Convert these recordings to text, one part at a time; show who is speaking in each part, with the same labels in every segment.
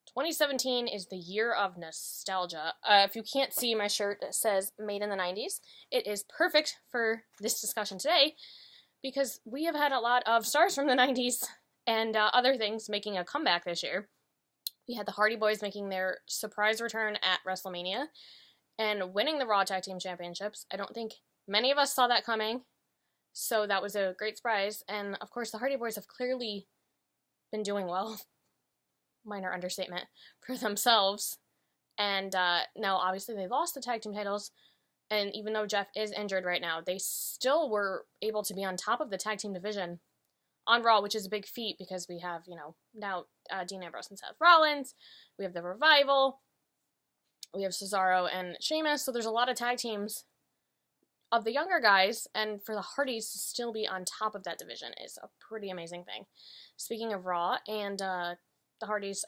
Speaker 1: 2017 is the year of nostalgia. If you can't see my shirt that says Made in the 90s, it is perfect for this discussion today because we have had a lot of stars from the 90s and other things making a comeback this year. We had the Hardy Boys making their surprise return at WrestleMania and winning the Raw Tag Team Championships. I don't think many of us saw that coming, so that was a great surprise. And of course, the Hardy Boys have clearly been doing well. Minor understatement for themselves. And now, obviously, they lost the tag team titles. And even though Jeff is injured right now, they still were able to be on top of the tag team division on Raw, which is a big feat because we have, now Dean Ambrose and Seth Rollins. We have the Revival. We have Cesaro and Sheamus. So there's a lot of tag teams of the younger guys. And for the Hardys to still be on top of that division is a pretty amazing thing. Speaking of Raw and the Hardys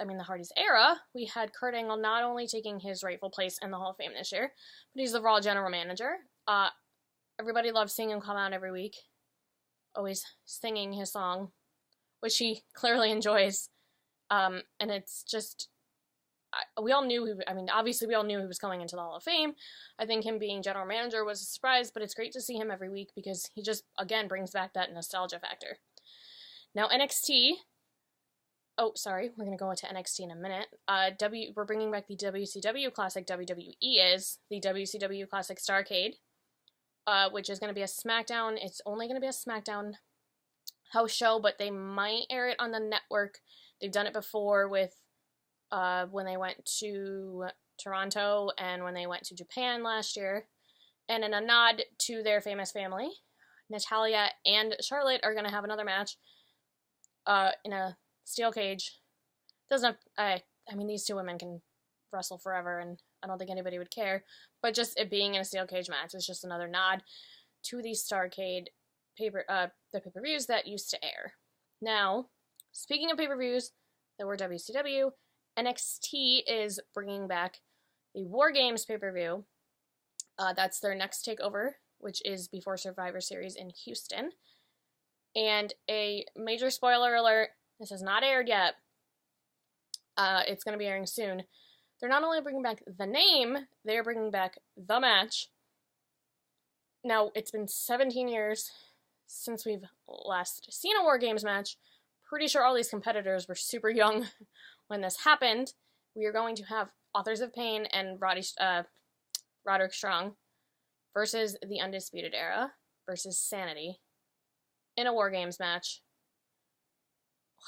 Speaker 1: era, we had Kurt Angle not only taking his rightful place in the Hall of Fame this year, but he's the Raw general manager. Everybody loves seeing him come out every week, always singing his song, which he clearly enjoys. And it's just, we all knew, obviously we all knew he was coming into the Hall of Fame. I think him being general manager was a surprise, but it's great to see him every week because he just, again, brings back that nostalgia factor. Now NXT, oh, sorry, we're going to go into NXT in a minute. We're bringing back the WCW Classic. WWE is the WCW Classic Starrcade, which is going to be a SmackDown. It's only going to be a SmackDown house show, but they might air it on the network. They've done it before with when they went to Toronto and when they went to Japan last year. And in a nod to their famous family, Natalya and Charlotte are going to have another match in a steel cage. These two women can wrestle forever, and I don't think anybody would care. But just it being in a steel cage match is just another nod to the Starrcade pay-per-views that used to air. Now, speaking of pay-per-views that were WCW, NXT is bringing back the Wargames pay-per-view. That's their next takeover, which is before Survivor Series in Houston. And a major spoiler alert, this has not aired yet. It's going to be airing soon. They're not only bringing back the name, they're bringing back the match. Now, it's been 17 years since we've last seen a Wargames match. Pretty sure all these competitors were super young when this happened. We are going to have Authors of Pain and Roderick Strong versus the Undisputed Era versus Sanity in a Wargames match.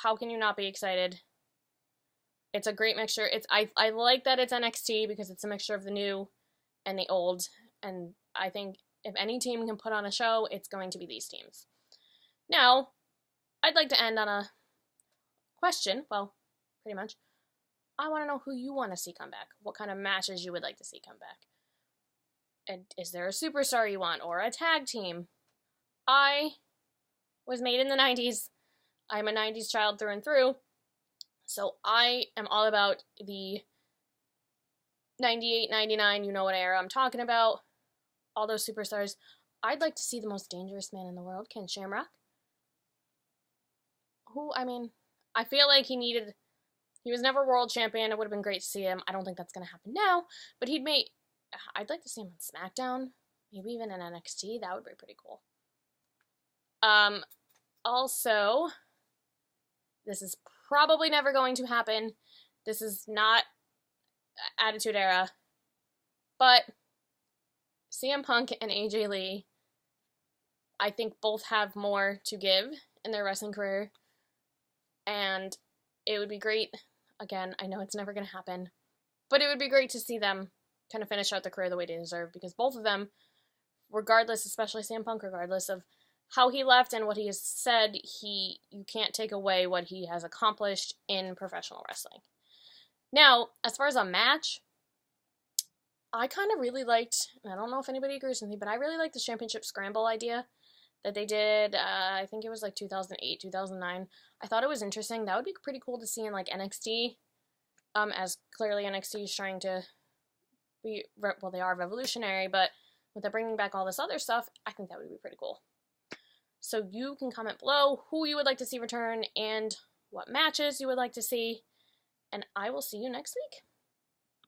Speaker 1: How can you not be excited? It's a great mixture. I like that it's NXT because it's a mixture of the new and the old. And I think if any team can put on a show, it's going to be these teams. Now, I'd like to end on a question. Well, pretty much. I want to know who you want to see come back. What kind of matches you would like to see come back. And is there a superstar you want or a tag team? I was made in the 90s. I'm a 90s child through and through, so I am all about the 98, 99, you know what era I'm talking about, all those superstars. I'd like to see the most dangerous man in the world, Ken Shamrock. I feel like he was never world champion. It would have been great to see him. I don't think that's going to happen now, but I'd like to see him on SmackDown, maybe even in NXT. That would be pretty cool. Also, this is probably never going to happen. This is not Attitude Era. But CM Punk and AJ Lee, I think both have more to give in their wrestling career. And it would be great. Again, I know it's never going to happen. But it would be great to see them kind of finish out their career the way they deserve. Because both of them, regardless, especially CM Punk, regardless of how he left and what he has said, you can't take away what he has accomplished in professional wrestling. Now, as far as a match, I kind of really liked, and I don't know if anybody agrees with me, but I really liked the Championship Scramble idea that they did, I think it was like 2008, 2009. I thought it was interesting. That would be pretty cool to see in like NXT, as clearly NXT is trying to be, well, they are revolutionary, but with bringing back all this other stuff, I think that would be pretty cool. So you can comment below who you would like to see return and what matches you would like to see. and I will see you next week.